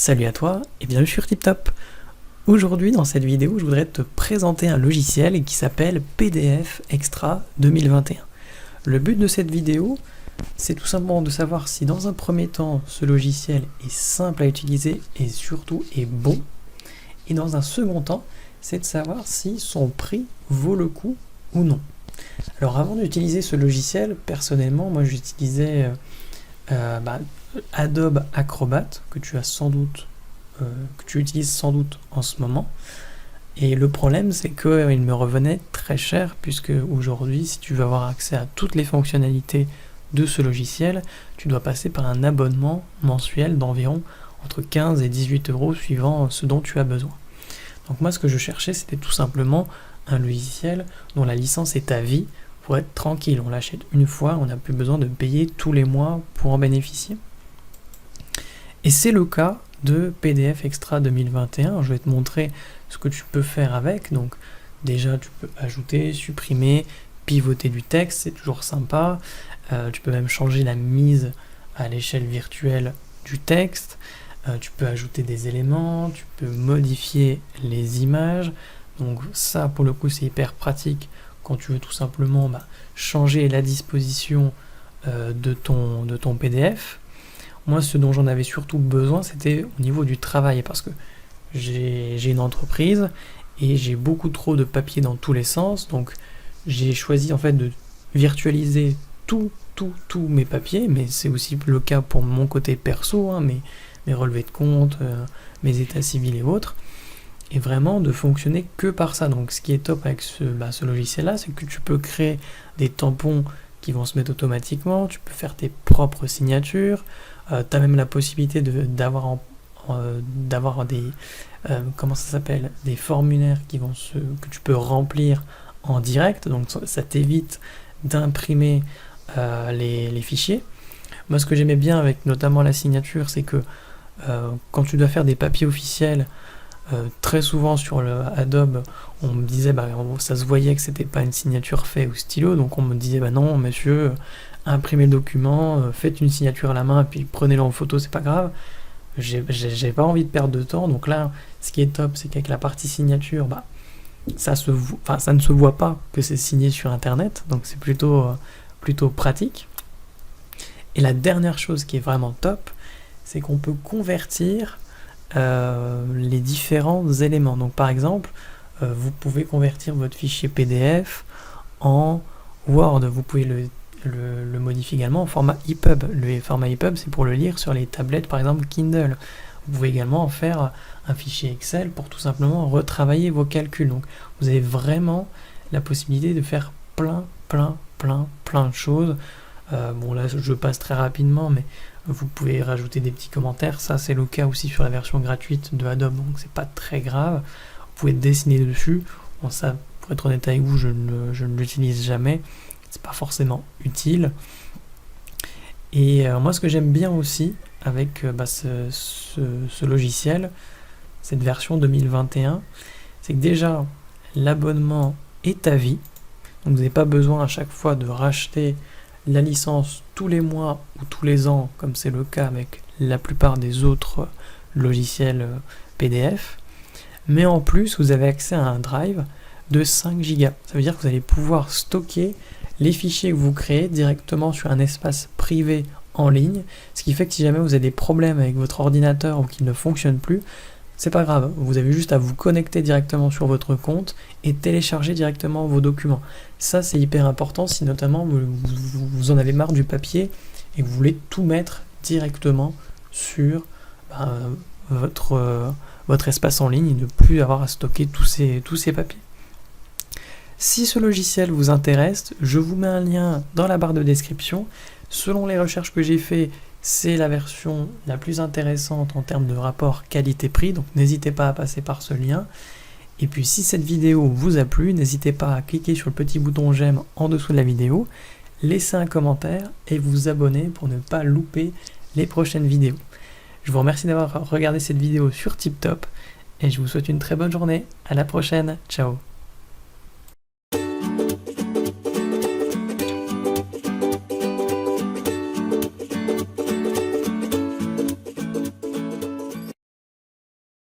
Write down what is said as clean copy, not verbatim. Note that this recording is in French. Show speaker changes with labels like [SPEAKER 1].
[SPEAKER 1] Salut à toi et bienvenue sur TipTop. Aujourd'hui dans cette vidéo je voudrais te présenter un logiciel qui s'appelle PDF Extra 2021. Le but de cette vidéo c'est tout simplement de savoir si dans un premier temps ce logiciel est simple à utiliser et surtout est bon. Et dans un second temps c'est de savoir si son prix vaut le coup ou non. Alors avant d'utiliser ce logiciel, personnellement moi j'utilisais Adobe Acrobat que tu utilises sans doute en ce moment. Et le problème c'est qu'il me revenait très cher puisque aujourd'hui si tu veux avoir accès à toutes les fonctionnalités de ce logiciel, tu dois passer par un abonnement mensuel d'environ entre 15 et 18 euros suivant ce dont tu as besoin. Donc moi ce que je cherchais c'était tout simplement un logiciel dont la licence est à vie pour être tranquille. On l'achète une fois, on n'a plus besoin de payer tous les mois pour en bénéficier. Et c'est le cas de PDF Extra 2021. Je vais te montrer ce que tu peux faire avec. Donc déjà tu peux ajouter, supprimer, pivoter du texte, c'est toujours sympa. Tu peux même changer la mise à l'échelle virtuelle du texte. Tu peux ajouter des éléments, tu peux modifier les images. Donc ça pour le coup c'est hyper pratique quand tu veux tout simplement changer la disposition de ton PDF. Moi ce dont j'en avais surtout besoin c'était au niveau du travail parce que j'ai une entreprise et j'ai beaucoup trop de papier dans tous les sens, donc j'ai choisi en fait de virtualiser tous mes papiers, mais c'est aussi le cas pour mon côté perso, mes relevés de compte, mes états civils et autres, et vraiment de fonctionner que par ça. Donc ce qui est top avec ce logiciel là, c'est que tu peux créer des tampons qui vont se mettre automatiquement, tu peux faire tes propres signatures, tu as même la possibilité d'avoir des des formulaires que tu peux remplir en direct, donc ça t'évite d'imprimer les fichiers. Moi ce que j'aimais bien avec notamment la signature, c'est que quand tu dois faire des papiers officiels, très souvent sur le Adobe, on me disait, ça se voyait que c'était pas une signature faite au stylo, donc on me disait, non monsieur, imprimez le document, faites une signature à la main, puis prenez-le en photo, c'est pas grave. J'ai pas envie de perdre de temps, donc là, ce qui est top, c'est qu'avec la partie signature, ça ne se voit pas que c'est signé sur internet, donc c'est plutôt pratique. Et la dernière chose qui est vraiment top, c'est qu'on peut convertir les différents éléments. Donc par exemple, vous pouvez convertir votre fichier PDF en Word, vous pouvez le modifier également en format EPUB. Le format EPUB c'est pour le lire sur les tablettes par exemple Kindle. Vous pouvez également en faire un fichier Excel pour tout simplement retravailler vos calculs. Donc vous avez vraiment la possibilité de faire plein de choses. Là je passe très rapidement, mais vous pouvez rajouter des petits commentaires, ça c'est le cas aussi sur la version gratuite de Adobe, donc c'est pas très grave. Vous pouvez dessiner dessus, ça pour être honnête avec vous je ne l'utilise jamais, c'est pas forcément utile. Et moi ce que j'aime bien aussi avec ce logiciel, cette version 2021, c'est que déjà l'abonnement est à vie, donc vous n'avez pas besoin à chaque fois de racheter la licence tous les mois ou tous les ans, comme c'est le cas avec la plupart des autres logiciels PDF. Mais en plus, vous avez accès à un drive de 5 Go. Ça veut dire que vous allez pouvoir stocker les fichiers que vous créez directement sur un espace privé en ligne, ce qui fait que si jamais vous avez des problèmes avec votre ordinateur ou qu'il ne fonctionne plus, c'est pas grave, vous avez juste à vous connecter directement sur votre compte et télécharger directement vos documents. Ça c'est hyper important si notamment vous en avez marre du papier et que vous voulez tout mettre directement sur votre espace en ligne et ne plus avoir à stocker tous ces papiers. Si ce logiciel vous intéresse, je vous mets un lien dans la barre de description. Selon les recherches que j'ai fait, c'est la version la plus intéressante en termes de rapport qualité-prix, donc n'hésitez pas à passer par ce lien. Et puis si cette vidéo vous a plu, n'hésitez pas à cliquer sur le petit bouton j'aime en dessous de la vidéo, laisser un commentaire et vous abonner pour ne pas louper les prochaines vidéos. Je vous remercie d'avoir regardé cette vidéo sur TipTop et je vous souhaite une très bonne journée. À la prochaine, ciao.